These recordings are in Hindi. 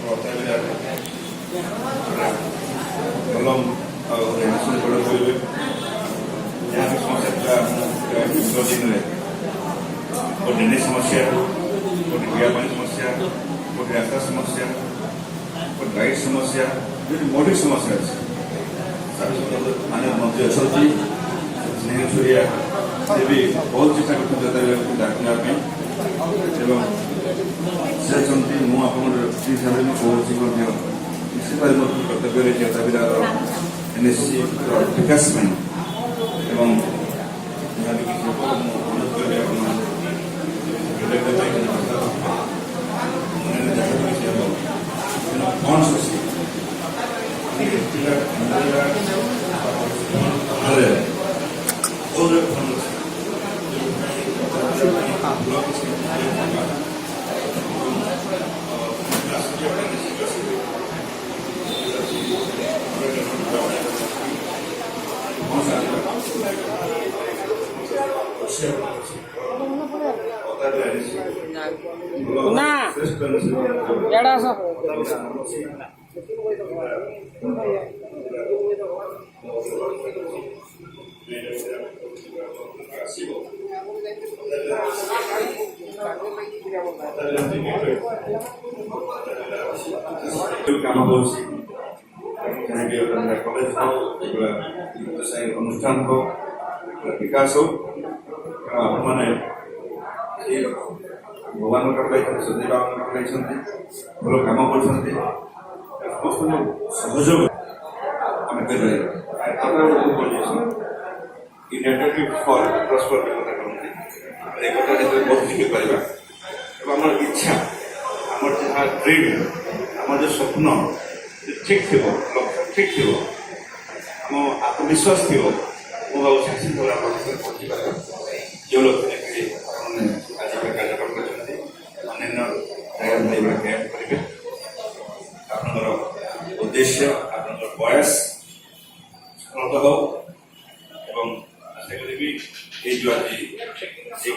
कलम बड़ करेंगे जहाँ भी समस्या दिन में गोटे ड्रेनेज समस्या गोटे पीवा समस्या गोटे रास्ता समस्या गोटे लाइट समस्या जो मौलिक समस्या अच्छे मानव मंत्री अच्छा स्नेह सूर्या से भी बहुत चेष्टा करते डाकने से चाहती मुझे हिसाब से कहूँ निश्चित भाव मोर कर्तव्य रही जताबिदार एनएससी विकास एवं यहाँ भी किसी को अनुरोध करें कौन सोचिए अनुष्ठान हो विकास हो मैंने भगवान सदी बाबा भल कम कर सहयोग आम यूनाइटेड फॉर प्रॉस्पर कथा कहते एक कथा बहुत लिखिपर आम इच्छा आम जहाँ ड्रीम आम जो स्वप्न ठीक थी लक्ष्य ठीक थी आम आत्मविश्वास थी मुझे पहुंची पार जो लोग आज कार्यक्रम कर अन्य कैंप करेंगे आपंकर उद्देश्य आप प्रयास सफलता हो एवं आशा करी ये जो आज ये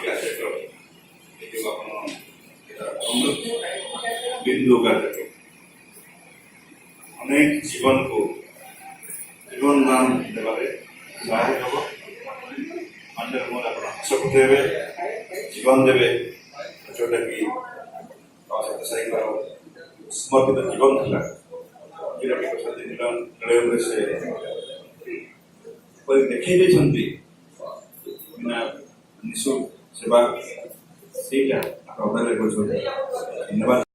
कार्यक्रम ये अमृत बिंदु कार्यक्रम अनेक जीवन को जीवन दान देवे सहायक हम अन्य मोर आप हस देवे जीवन देवे जोटा कि सत्य साईं समर्पित जीवन था जोटा कि प्रसाद निलय से देखी बिना निःशुल्क सेवा से धन्यवाद।